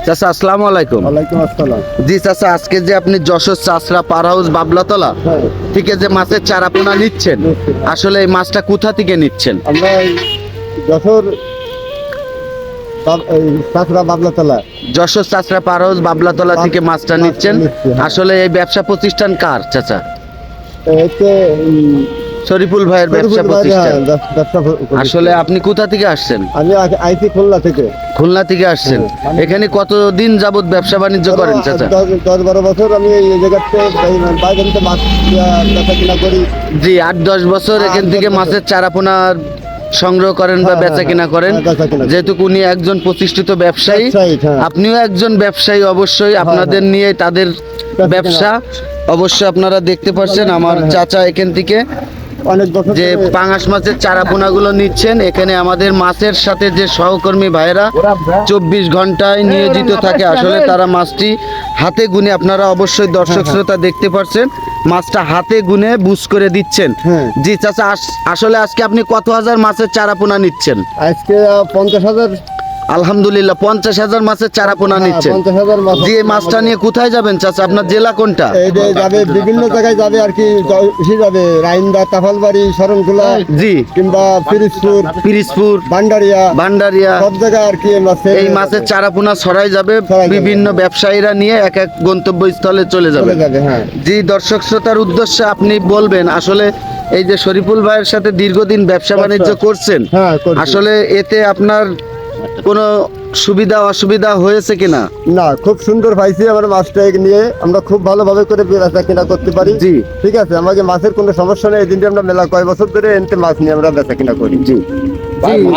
চাচা আসসালামু আলাইকুম। ওয়ালাইকুম আসসালাম। জি চাচা, আজকে যে আপনি যশোর চাষরা পার হাউস বাবলাতলা থেকে যে মাছের চারা পোনা নিচ্ছেন, আসলে এই মাছটা কোথা থেকে নিচ্ছেন? আমরা যশোর চাষরা বাবলাতলা, যশোর চাষরা পার হাউস বাবলাতলা থেকে মাছটা নিচ্ছেন। আসলে এই ব্যবসা প্রতিষ্ঠান কার চাচা? হচ্ছে শরীফুল ভাইয়ের ব্যবসা প্রতিষ্ঠান। ব্যবসা আসলে আপনি কোথা থেকে আসছেন? আমি আইসি খুলনা থেকে। খুলনা থেকে আসছেন। এখানে কতদিন যাবত ব্যবসা বাণিজ্য করেন চাচা? 10-12 বছর আমি এই জায়গাতে বাইরে মাছ বেচা কিনা করি। জি, 8-10 বছর এখান থেকে মাছের চারা পোনা সংগ্রহ করেন বা বেচা কিনা করেন। যেহেতু উনি একজন প্রতিষ্ঠিত ব্যবসায়ী, আপনিও একজন ব্যবসায়ী, অবশ্যই আপনাদের নিয়ে তাদের ব্যবসা অবশ্যই আপনারা দেখতে পাচ্ছেন। আমার চাচা এখান থেকে অনেক বছর যে পাঙাশ মাছের চারা পোনাগুলো নিচ্ছেন, এখানে আমাদের মাছের সাথে যে সহকর্মী ভাইয়েরা 24 ঘন্টায় নিয়োজিত থাকে। আসলে তারা মাছটি হাতে গুনে, আপনারা অবশ্যই দর্শক শ্রোতা দেখতে পাচ্ছেন, মাছটা হাতে গুনে বুঝ করে দিচ্ছেন। জি চাচা, আসলে আজকে আপনি কত হাজার মাছের চারা পোনা নিচ্ছেন? আজকে 50,000। আলহামদুলিল্লাহ, 50,000 মাছের চারা পোনা নিচ্ছেন। 50,000 মাছ। জি, এই মাছটা নিয়ে কোথায় যাবেন চাচা? আপনার জেলা কোনটা? এই যে যাবে বিভিন্ন জায়গায় যাবে আর কি, যাবে রাইন্দা, তাফালবাড়ি, শরণখোলা, জি, কিংবা পিরিজপুর, ভান্ডারিয়া সব জায়গায় আর কি এই মাছের চারা পোনা ছড়াই যাবে। বিভিন্ন ব্যবসায়ীরা নিয়ে এক এক গন্তব্যস্থলে চলে যাবে। জি, দর্শক শ্রোতার উদ্দেশ্যে আপনি বলবেন, আসলে এই যে শরীফুল ভাইয়ের সাথে দীর্ঘদিন ব্যবসা বাণিজ্য করছেন, আসলে এতে আপনার কোনো সুবিধা অসুবিধা হয়েছে কিনা? না, খুব সুন্দর পাইছি। আমার মাছটা নিয়ে আমরা খুব ভালোভাবে করে বেচা কিনা করতে পারি। জি, ঠিক আছে, আমাকে মাছের কোনো সমস্যা নেই। এই দিনটা আমরা মেলা কয় বছর ধরে এনতে মাছ নিয়ে আমরা বেচা কিনা করি। জি,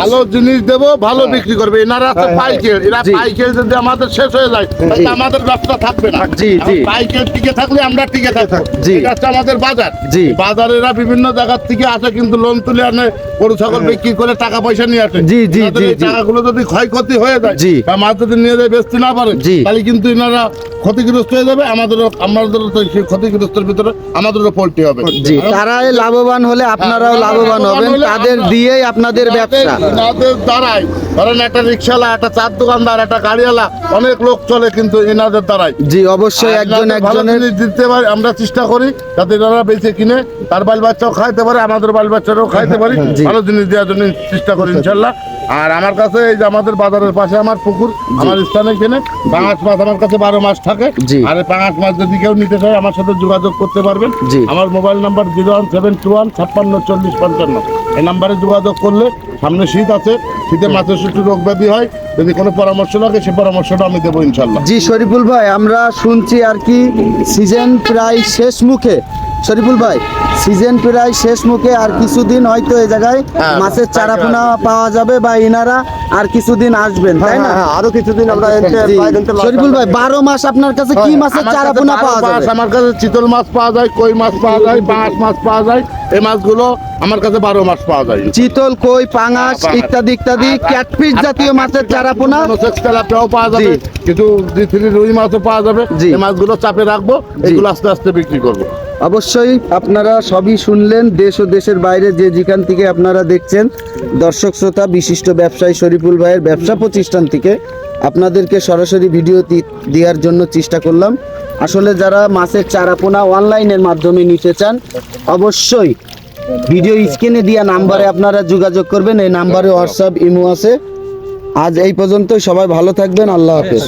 ভালো জিনিস দেবো, ভালো বিক্রি করবে। এনারা তো পাইকার, এরা পাইকার যদি আমাদের শেষ হয়ে যায় তাহলে আমাদের ব্যবসা থাকবে না। জি, জি, পাইকার টিকে থাকলে আমরা টিকে থাকবো। জি, এটা হচ্ছে আমাদের বাজার। জি, বাজারেরা বিভিন্ন জায়গা থেকে আসে, কিন্তু লোন তুলে আনে, গরু ছাগল বিক্রি করে টাকা পয়সা নিয়ে আসে। জি, জি, তাদের এই জি, টাকাগুলো যদি ক্ষয়ক্ষতি হয়ে যায়, জি, বা মাছ যদি নিয়ে যায় বেচতে না পারে, জি, তাহলে কিন্তু এনারা ক্ষতিগ্রস্ত হয়ে যাবে। আমাদেরও তো সেই ক্ষতিগ্রস্তের ভিতরে আমাদেরও পড়তে হবে। জি, তারাই লাভবান হলে আপনারাও লাভবান হবেন, তাদের দিয়েই আপনাদের ব্যবসা। এনাদের দ্বারাই, ধরেন একটা রিক্সাওয়ালা, একটা চার দোকানদার, একটা গাড়িওয়ালা, অনেক লোক চলে কিন্তু এনাদের দ্বারাই। জি, অবশ্যই একজনের দিতে পারি, আমরা চেষ্টা করি যাতে এনারা বেঁচে কিনে তার বাল বাচ্চাও খাইতে পারে, আমাদের বাল বাচ্চারাও খাইতে পারি। ভালো জিনিস দেওয়ার জন্য চেষ্টা করি ইনশাল্লাহ। আর আমার কাছে এই যে আমাদের বাজারের পাশে আমার পুকুর, আমার স্থানে কিনে পাঙাশ মাছ আমার কাছে 12 মাস থাকে। আর এই পাঙাশ মাছ যদি কেউ নিতে চায় আমার সাথে যোগাযোগ করতে পারবেন। আমার মোবাইল নাম্বার 01721564055। এই নাম্বারে যোগাযোগ করলে, সামনে শীত আছে, শীতে মাছের একটু রোগ ব্যাধি হয়, যদি কোনো পরামর্শ লাগে সেই পরামর্শটা আমি দেবো ইনশাল্লাহ। জি শরীফুল ভাই, আমরা শুনছি আর কি সিজন প্রায় শেষ মুখে। শরীফুল ভাই, সিজন প্রায় শেষ মুখে, আর কিছুদিন হয়তো এই জায়গায় মাছের চারা পোনা পাওয়া যাবে, বা ইনারা আর কিছুদিন আসবেন, তাই না? আরো কিছুদিন আমরা শরীফুল ভাই, 12 মাস আপনার কাছে কি মাছের চারা পোনা পাওয়া যাবে? আমার কাছে চিতল মাছ পাওয়া যায়, কই মাছ পাওয়া যায়, পাঙাশ মাছ পাওয়া যায়। এই মাছগুলো আমার কাছে 12 মাস পাওয়া যায়। চিতল, কই, পাঙাশ ইত্যাদি ইত্যাদি ক্যাটফিশ জাতীয় মাছের চারা পোনা, তেলাপিয়াও পাওয়া যাবে, কিছু রুই মাছও পাওয়া যাবে। এই মাছগুলো চাপে রাখবো, এগুলো আস্তে আস্তে বিক্রি করবো। অবশ্যই আপনারা সবই শুনলেন, দেশ ও দেশের বাইরে যে যেখান থেকে আপনারা দেখছেন, দর্শক শ্রোতা, বিশিষ্ট ব্যবসায়ী শরীফুল ভাইয়ের ব্যবসা প্রতিষ্ঠান থেকে আপনাদেরকে সরাসরি ভিডিও দেওয়ার জন্য চেষ্টা করলাম। আসলে যারা মাছের চারা পোনা অনলাইনের মাধ্যমে নিতে চান, অবশ্যই ভিডিও স্ক্রিনে দেওয়া নাম্বারে আপনারা যোগাযোগ করবেন। এই নাম্বারে হোয়াটসঅ্যাপ, ইমো আছে। আজ এই পর্যন্তই, সবাই ভালো থাকবেন, আল্লাহ হাফেজ।